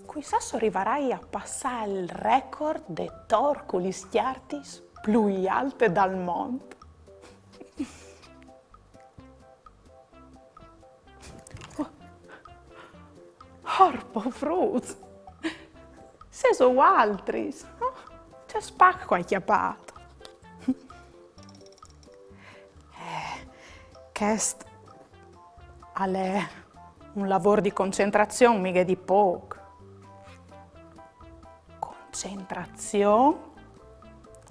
Chissà se arriverai a passare il record dei torcoli schiartis più alte dal mondo. Orpo fruz, se so altris, no? C'è spacco a chiappato. Questo è un lavoro di concentrazione, mica di poco. Concentrazione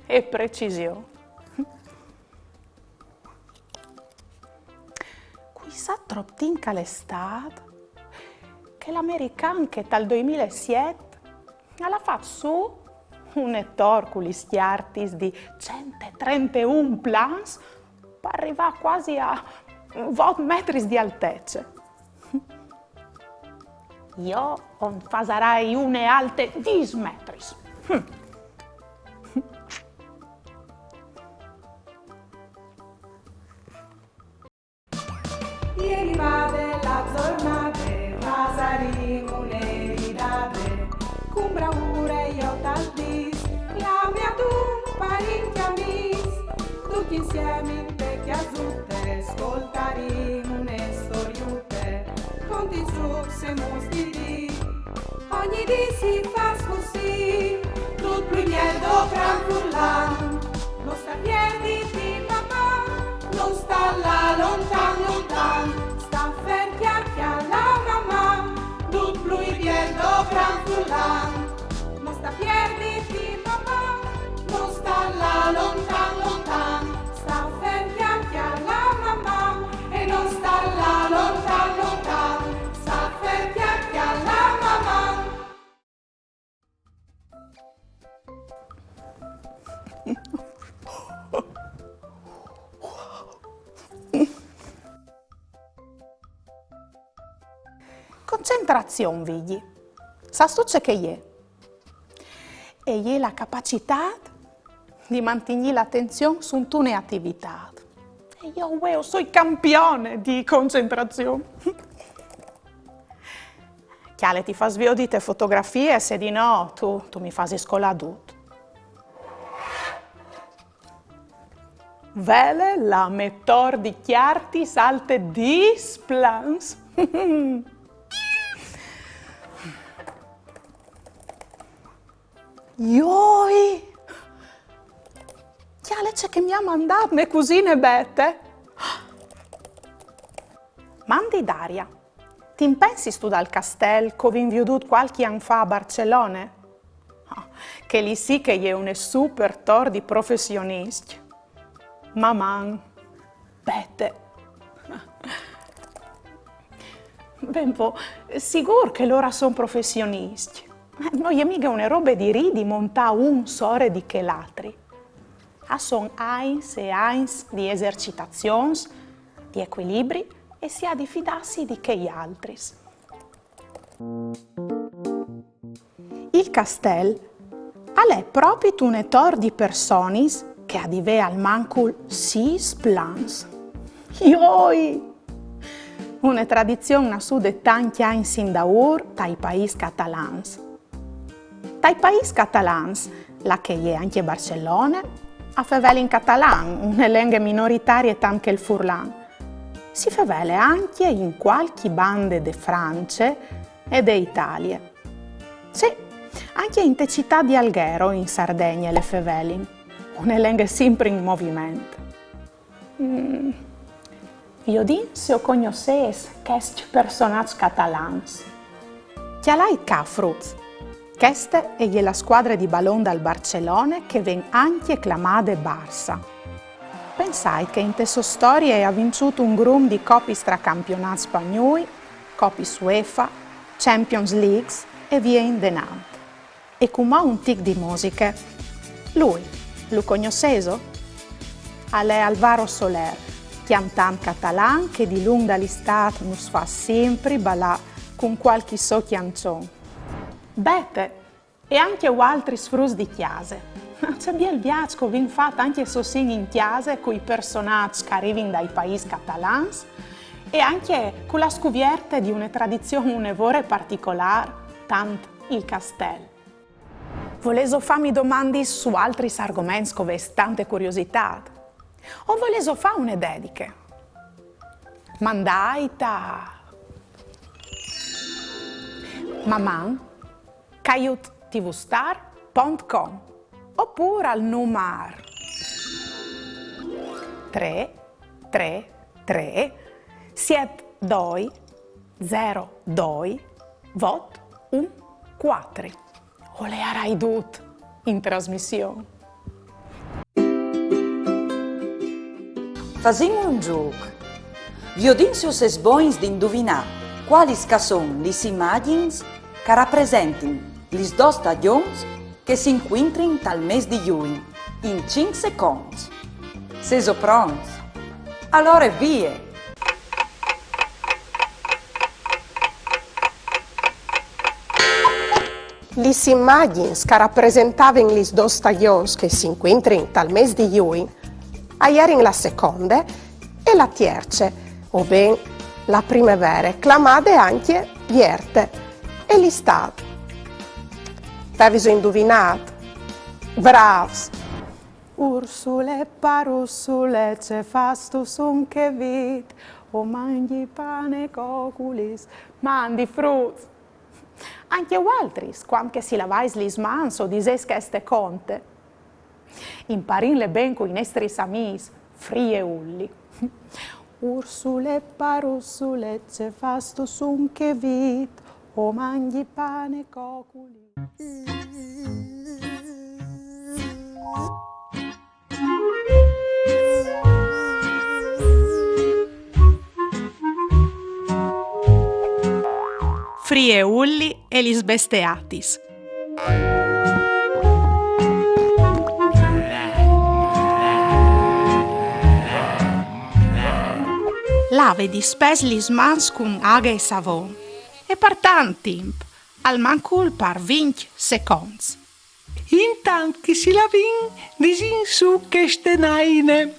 e precisione. Chissà troppo tinca l'estate che l'americano che dal 2007 ha fatto su un torcoli schiartis di 131 plans per arrivare quasi a 20 metri di altezza. Io farai une alte 10 metri. Ieri va della giornata, pasari un'eridate, con bravura io t'aldis, la mia tu parenti amis, tutti insieme in te chiasutte, ascoltari une storiute, conti su se mustiri, ogni dì si fa così, tutto più miel do gran furlan, non sta piedi di mamma, non sta là lontan lontan, sta ferti alla mamma, tutto più miel do gran furlan, non sta piedi di mamma, non sta là lontan lontan, sta ferti alla mamma e non sta là lontan lontan, sta ferti alla mamma. Concentrazione, vigli. Sa c'è che è la capacità di mantenere l'attenzione su tutte le attività. E io sono campione di concentrazione. Chiale ti fa svio di te fotografie, se di no tu mi fai scoladut. Vele la mettor di chiarti salte displans. Ioi! Chiale c'è che mi ha mandato me cusine bette? Mandi Daria, ti pensi tu dal castello che ho vedut qualche anno fa a Barcellona? Che lì sì che è un super tor di professionisti. Maman, bette. Ben po', sicuro che loro sono professionisti. Noi mica una roba di ridi monta un sore di che l'altri. Sono eins e eins di esercitazioni, di equilibri e si ha di fidarsi di che gli altri. Il castello è proprio un tor di persone che ha di ve al mancul 6 plans. Ioi! Una tradizione nascuda tanti anni sin da ora dai paesi catalans. Dai paesi catalans, la che è anche Barcellona, a fevele in catalan, una lingua minoritaria tanto che il furlan. Si fevele anche in qualche bande de Francia e de Italia. Sì, anche in te città di Alghero, in Sardegna, le feveli, una lingua sempre in movimento. Io di se ho conosces questi personaggi catalans. Chialai Cafruz. Questa è la squadra di ballon dal Barcellona che viene anche chiamata Barça. Pensai che in questa storia ha vinto un gruppo di coppi stracampionati spagnoli, coppi UEFA, Champions League e via in denant. E come un tic di musica. Lui, lo conosceso? È Alvaro Soler, cantante catalan che di lungo dall'estate nos fa sempre ballare con qualche so canzone. Bete, e anche altri sfrus di chiase. C'è bel viaggio che viene fatto anche sostegno in chiesa con i personaggi che arrivano dai paesi catalani e anche con la scoperta di una tradizione un'evore particolare, tanto il castello. Volevo farmi domande su altri argomenti che avete tante curiosità? O volevo fare una dediche? Mandaita maman@tvstar.com oppure al numero 333 72 02 vot 14. O le arai dut in trasmissione. Facciamo un gioco. Vi ho detto se sboins di indovinare quali sono le immagini che rappresentano le due stagioni che si incontrano dal mese di giugno in 5 secondi. Se sono pronti? Allora via! Le immagini che rappresentavano le due stagioni che si incontrano dal mese di giugno erano la seconda e la terza, o ben la primavera, chiamate anche vierte e l'estate. Avete indovinato? Bravos! Ursule, parussule, c'è fasto son che vit, o mangi pane coculis, mandi frutti. Anche altri, quando si lavais le mani o dises queste conte. Imparinle ben con i nostri amis, frie ulli. Ursule, parussule, c'è fasto son che vit, o mangi pane coculis. Frie ulli e lis besteatis. Lave di spes lis mans con aghe e savon e per tant temp, al mancul par 20 secondi. Intant che si lavin, disin su che stenaine.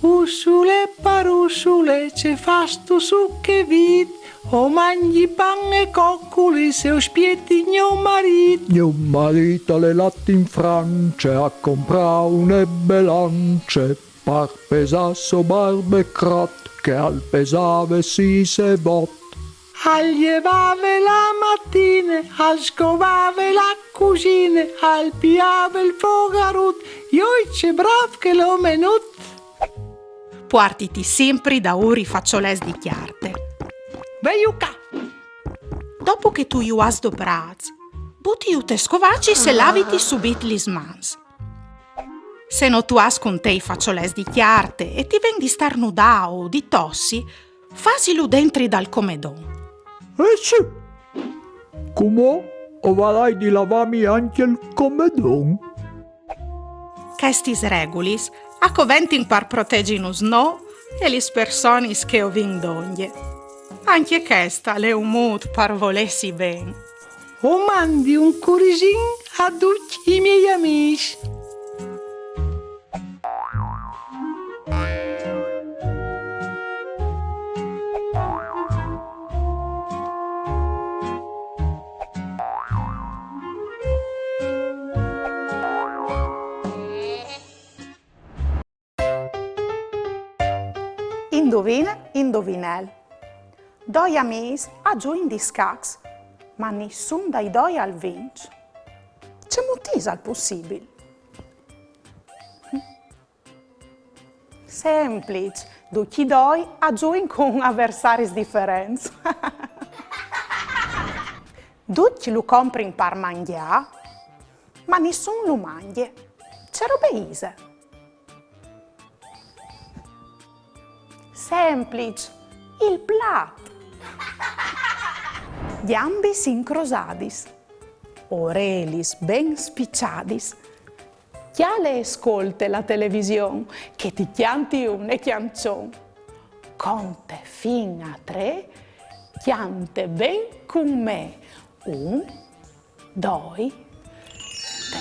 Ursule, parussule, c'è fasto su che vid, o mangi pan e coccoli se o spietti mio marito. Mio marito alle latte in Francia a comprare una belance, par pesasso barbe crot, che al pesave si se bot. Al llevave la mattina, al scovave la cucina, al piave il fogarut, io c'è brav che l'ho menut. Partiti sempre da uri faccioles di chiarte. Veiuca! Dopo che tu ju has doprats, butti u te scovaci se laviti subit lis mans. Se no tu has con te i faccioles di chiarte e ti ven di star nudao o di tossi, fasilu dentri dal comedon. Sì! Come ovarai di lavami anche il comedon? Questis regulis accoventin par proteginus no e lis personis che ovin donge. Anche questa le umut par volessi ben. O mandi un curisin a tutti i miei amici. Indovina, indovinel. Doi amis a giù di scacs, ma nessun dai doi al vinc. C'è mutisa al possibile. Semplice, tutti doi a giù con avversari differenti. Tutti lo comprin per mangiare, ma nessuno lo mangia. C'è robe ise. Semplice, il plat. Gli ambi sincrosadis, orelis ben spicciadis. Chiale ascolte la televisione, che ti chianti un e chiancion. Conte fin a 3, chiante ben con me. 1, 2, 3.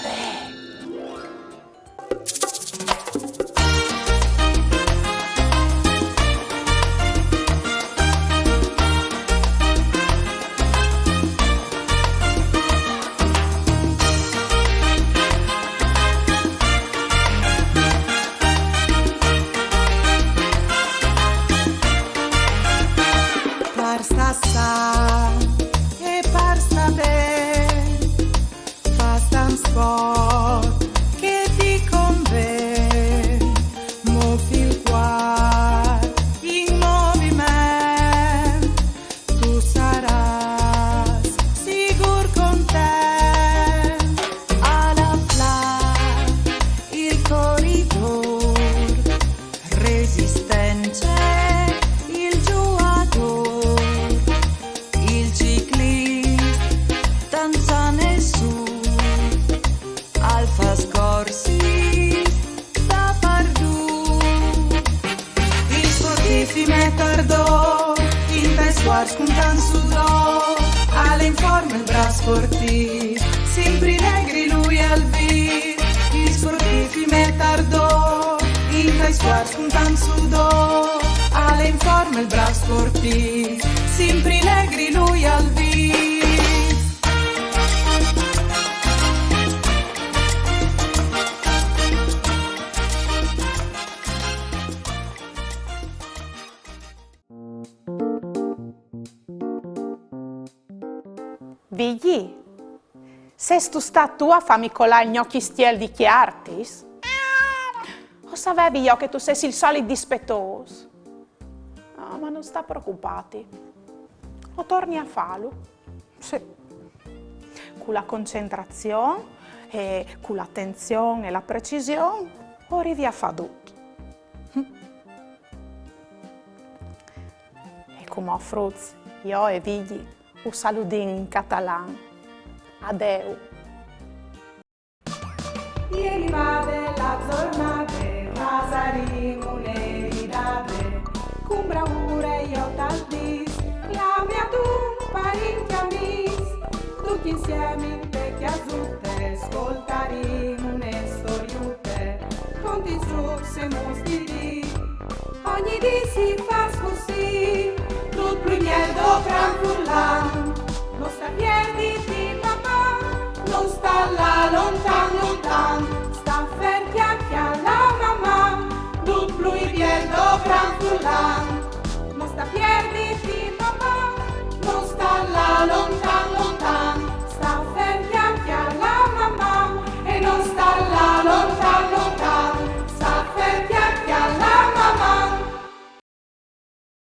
sportivi me tardò, in tai squars con tan sudò, alle informe il bra sportivi, sempre negri lui al vi, gli sportivi me tardò, in tai squars con tan sudò, alle informe il bra sportivi, sempre negri lui al vi. Vigli, se stu sta tu a fammi colare il gnocchi stiel di chiartis? O sapevi io che tu sei il solito dispettoso? No, ma non sta preoccupati. O torni a farlo? Sì. Con la concentrazione e con l'attenzione e la precisione, o arrivi a fare tutto. E come offro io e Vigli, un saludin in catalan. Adeu. Ieri va della giornate, pasaremo un'eridate, con bravura io t'aldis, la mia tu parenti amis, tutti insieme in te chiasutte, ascoltaremo une storiute, conti trucs e mostri, ogni dì si fa così, tutto più miel do gran furlan, non sta piedi di mamma, non sta là lontan lontan,